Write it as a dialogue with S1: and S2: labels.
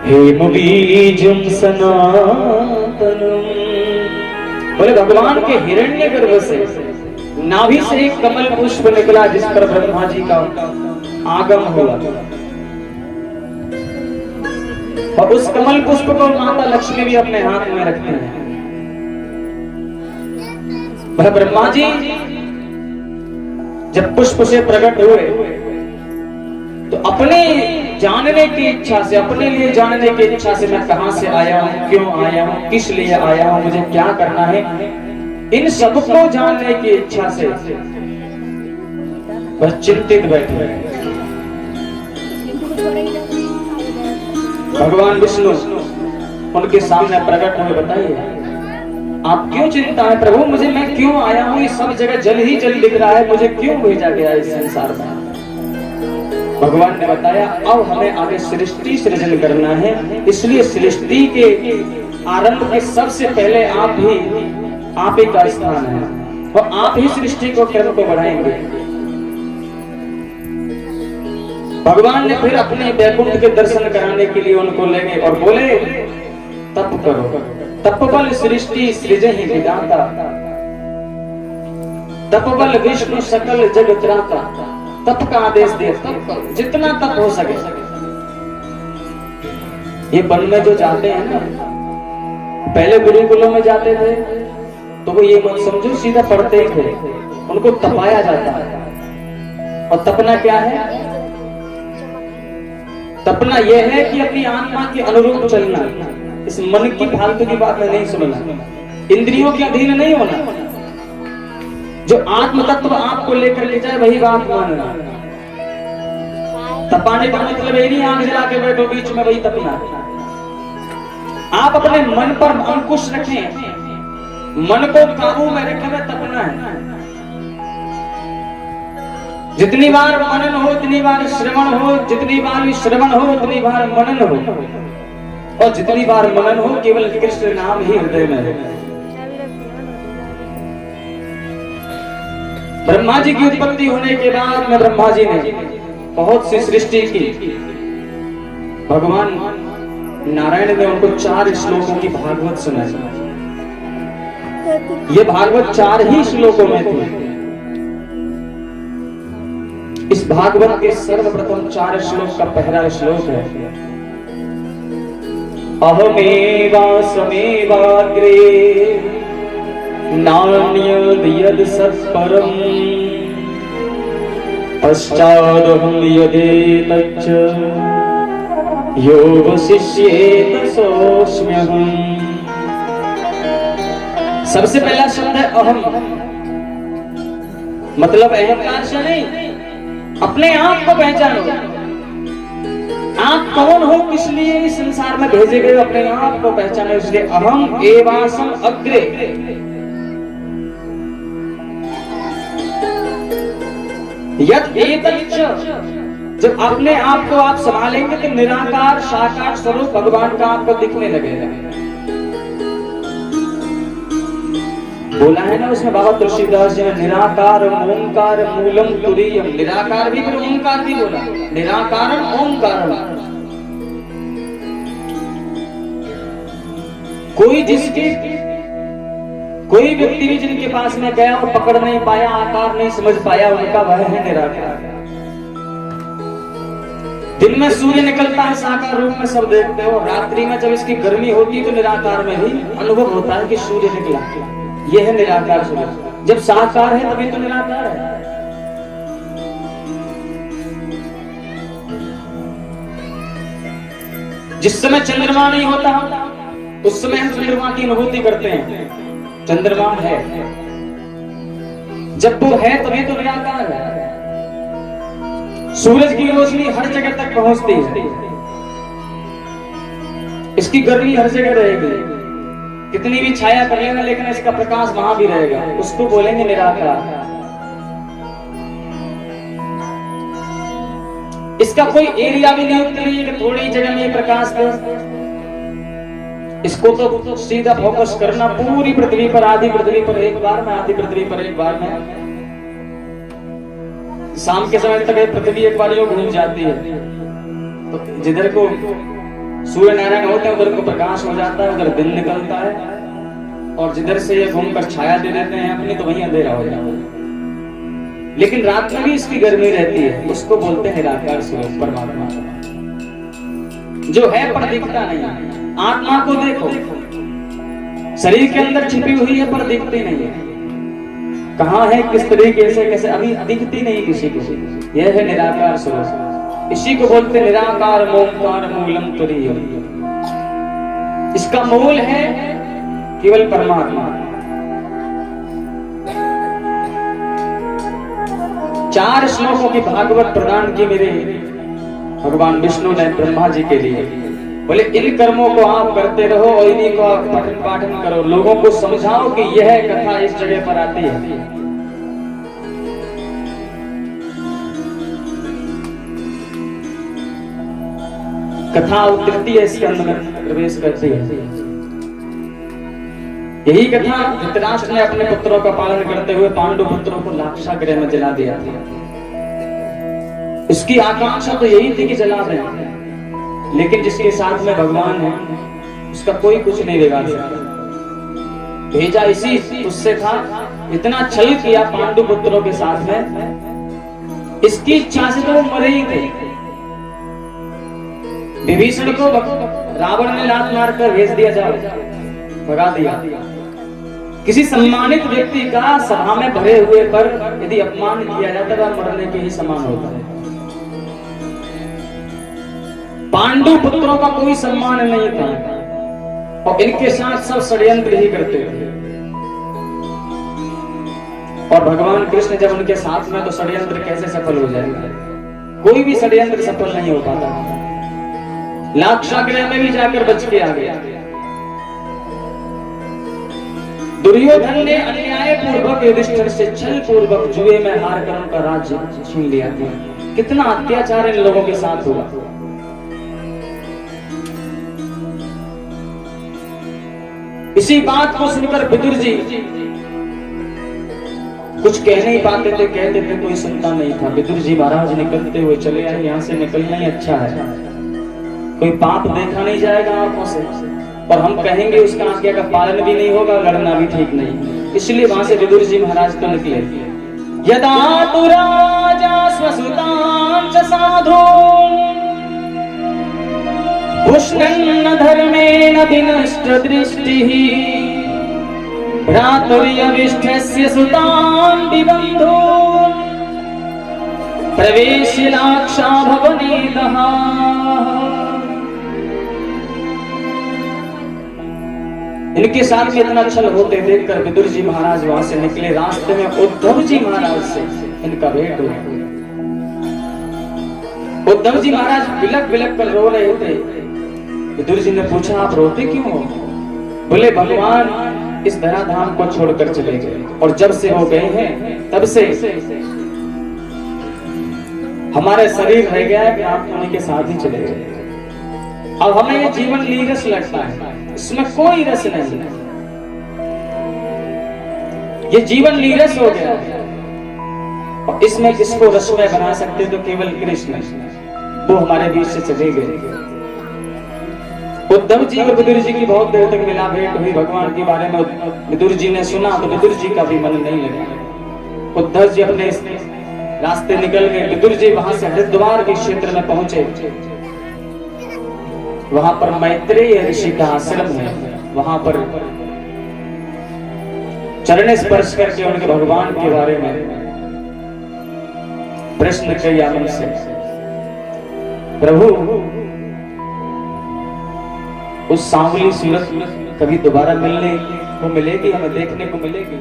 S1: हेमबीजं सनातनम्। बोले भगवान के हिरण्यगर्भ से नाभि से एक कमल पुष्प निकला जिस पर ब्रह्मा जी का आगम हुआ, और उस कमल पुष्प को माता लक्ष्मी भी अपने हाथ में रखते हैं। वह ब्रह्मा जी जब पुष्प से प्रकट हुए तो अपने जानने की इच्छा से, अपने लिए जानने की इच्छा से, मैं कहां से आया हूं, क्यों आया हूं, किस लिए आया हूं, मुझे क्या करना है, इन सबको जानने की इच्छा से वह चिंतित बैठे। भगवान विष्णु उनके सामने प्रकट हुए, बताइए आप क्यों चिंता है प्रभु, मुझे, मैं क्यों आया हूं, ये सब जगह जल ही जल दिख रहा है, मुझे क्यों भेजा गया इस संसार में। भगवान ने बताया अब हमें आगे सृष्टि सृजन करना है, इसलिए सृष्टि के आरंभ के सबसे पहले आप ही का स्थान है, और आप ही सृष्टि को क्रम को बढ़ाएंगे। भगवान ने फिर अपने वैकुंठ के दर्शन कराने के लिए उनको ले गए और बोले तप करो, तप बल सृष्टि सृजहि विधाता, तप बल विष्णु सकल जग त्राता। तप का आदेश दिया, तप करो, जितना तप हो सके। ये वन में जो जाते हैं ना, पहले गुरुकुलों में जाते थे तो वो ये मत समझो सीधा पढ़ते ही थे, उनको तपाया जाता है। और तपना क्या है? तपना यह है कि अपनी आत्मा के अनुरूप चलना, इस मन की फालतू की बात में नहीं सुनना, इंद्रियों के अधीन नहीं होना, जो आत्म तत्व आपको लेकर ले जाए वही बात मानना। तपाने का मतलब ये नहीं आग जला के बैठो बीच में, वही तपना। आप अपने मन पर अंकुश रखें, मन को काबू में रखे हुए तपना है। जितनी बार मनन हो उतनी बार श्रवण हो, जितनी बार श्रवण हो उतनी बार मनन हो, और जितनी बार मनन हो केवल कृष्ण नाम ही हृदय में हो। ब्रह्मा जी की उत्पत्ति होने के बाद में ब्रह्मा जी ने बहुत सी सृष्टि की। भगवान नारायण ने उनको 4 श्लोकों की भागवत सुनाई। ये भागवत 4 ही श्लोकों में थी। इस भागवत के सर्वप्रथम 4 श्लोक का पहला श्लोक है अहमेवासमेवाग्रे नान्यद् यद् सत्परम् पश्चादहं यदेतच्च यो वशिष्येत सोऽस्म्यहम्। सबसे पहला शब्द है अहम, मतलब अहंकार से नहीं, अपने आप को पहचानो। आप कौन हो, किस लिए इस संसार में भेजे गए, अपने आप को पहचानो। इसलिए अहम एवासम अग्रे। यत् एतच्च, जब अपने आप को आप संभालेंगे तो निराकार साकार स्वरूप भगवान का आपको दिखने लगेगा। बोला है ना उसमें बाबा तुलसीदास जी ने, निराकार ओंकार मूलम तुरीयम। निराकार भी फिर ओंकार भी बोला, निराकारम ओंकारम। कोई व्यक्ति भी जिनके पास में गया और पकड़ नहीं पाया, आकार नहीं समझ पाया उनका, वह है निराकार। दिन में सूर्य निकलता है साकार रूप में, सब देखते हो। रात्रि में जब इसकी गर्मी होती है तो निराकार में भी अनुभव होता है कि सूर्य निकला। यह है निराकार स्वरूप। जब साकार है तभी तो निराकार है। जिस समय चंद्रमा नहीं होता उस समय हम चंद्रमा की अनुभूति करते हैं, चंद्रमा है। जब वो है तभी तो निराकार है। सूरज की रोशनी हर जगह तक पहुंचती है, इसकी गर्मी हर जगह रहेगी, कितनी भी छाया कर लेना लेकिन इसका प्रकाश वहां भी रहेगा, उसको बोलेंगे निराकार। इसका कोई एरिया भी नियुक्त नहीं है कि थोड़ी जगह में प्रकाश दे। इसको तो सीधा फोकस करना पूरी पृथ्वी पर, आधी पृथ्वी पर एक बार में, आधी पृथ्वी पर एक बार में। शाम के समय तक पृथ्वी एक बार यूं घूम जाती है, तो जिधर को सूर्य नारायण होते हैं उधर को प्रकाश हो जाता है, उधर दिन निकलता है, और जिधर से ये घूमकर छाया दे देते हैं अपनी, तो वहीं अंधेरा हो जाता है। लेकिन रात में भी इसकी गर्मी रहती है, उसको बोलते हैं निराकार स्वरूप परमात्मा, जो है पर दिखता नहीं। आत्मा को देखो, शरीर के अंदर छिपी हुई है पर दिखती नहीं है। कहाँ है, किस तरीके से, कैसे, अभी दिखती नहीं किसी को। यह है निराकार स्वरूप। इसी को बोलते निराकार ओंकार मूलम तुरीयम। इसका मूल है केवल परमात्मा। 4 श्लोकों की भागवत प्रदान की मेरे भगवान विष्णु ने ब्रह्मा जी के लिए। बोले इन कर्मों को आप करते रहो और इन्हीं को आप पठन पाठन करो, लोगों को समझाओ कि यह कथा इस जगह पर आती है। कथा उतरती है, इसके अंदर प्रवेश करती है। यही कथा धृतराष्ट्र ने अपने पुत्रों का पालन करते हुए पांडु पुत्रों को लाक्षागृह में जला दिया था। इसकी आकांक्षा तो यही थी कि जला दें, लेकिन जिसके साथ में भगवान है उसका कोई कुछ नहीं बिगाड़ सकता। भेजा इसी उससे था, इतना छल किया पांडु पुत्रों के साथ में, इसकी इच्छा से तो वो मरे ही थे। विभीषण को रावण ने लात मारकर भेज दिया, जाओ, भगा दिया। किसी सम्मानित व्यक्ति का सभा में भरे हुए पर यदि अपमान किया जाता तो मरने के ही समान होता है। पांडु पुत्रों का कोई सम्मान नहीं था और इनके साथ सब षड्यंत्र ही करते थे। और भगवान कृष्ण जब उनके साथ में, तो षड्यंत्र कैसे सफल हो जाएगा? कोई भी षड्यंत्र सफल नहीं हो पाता। लाक्षागृह में भी जाकर बच के आ गया। दुर्योधन ने अन्याय पूर्वक युधिष्ठिर से छल पूर्वक जुए में हार कर उनका राज्य छीन लिया था। कितना अत्याचार इन लोगों के साथ हुआ। इसी बात को सुनकर विदुर जी कुछ कह नहीं पाते थे, कहते थे कोई सुनता नहीं था। विदुर जी महाराज निकलते हुए चले आए, यहाँ से निकलना ही अच्छा है, कोई पाप देखा नहीं जाएगा आंखों से, और हम कहेंगे उसका आज्ञा का पालन भी नहीं होगा, लड़ना भी ठीक नहीं। इसलिए वहां से विदुर जी महाराज तो निकले। यदा तु राजा स्वसुतां च साधून् पुष्णन् धर्मेण विनष्ट दृष्टिः भ्रातुर्यविष्ठस्य सुतां विबन्धून् प्रवेश्य लाक्षा भवने दहाः। इनके साथ में इतना छल होते देखकर विदुर जी महाराज वहां से निकले। रास्ते में उद्धव जी महाराज से इनका भेंट हुआ। उद्धव जी महाराज बिलक बिलक कर रो रहे थे। विदुर जी ने पूछा आप रोते क्यों हो? बोले भगवान इस धराधाम को छोड़कर चले गए, और जब से वो गए हैं तब से हमारे शरीर रह गया है कि आप उन्हीं के साथ ही चले गए। अब हमें ये जीवन नीरस लगता है, इसमें कोई रस नहीं। ये जीवन नीरस हो गया और इसमें किसको रसमय बना सकते तो केवल कृष्ण, वो हमारे बीच से चले गए। उद्धव जी और विदुर जी की बहुत देर तक मिला भेंट हुई। भगवान के बारे में विदुर जी ने सुना तो विदुर जी का भी मन नहीं लगा। उद्धव जी अपने रास्ते निकल गए। विदुर जी वहां से हरिद्वार के क्षेत्र में पहुंचे। वहां पर मैत्रेय ऋषि का आश्रम है। वहां पर चरण स्पर्श करके उनके भगवान के बारे में प्रश्न किया उनसे, प्रभु उस सांवली सूरत कभी दोबारा मिलने को मिलेगी, हमें देखने को मिलेगी?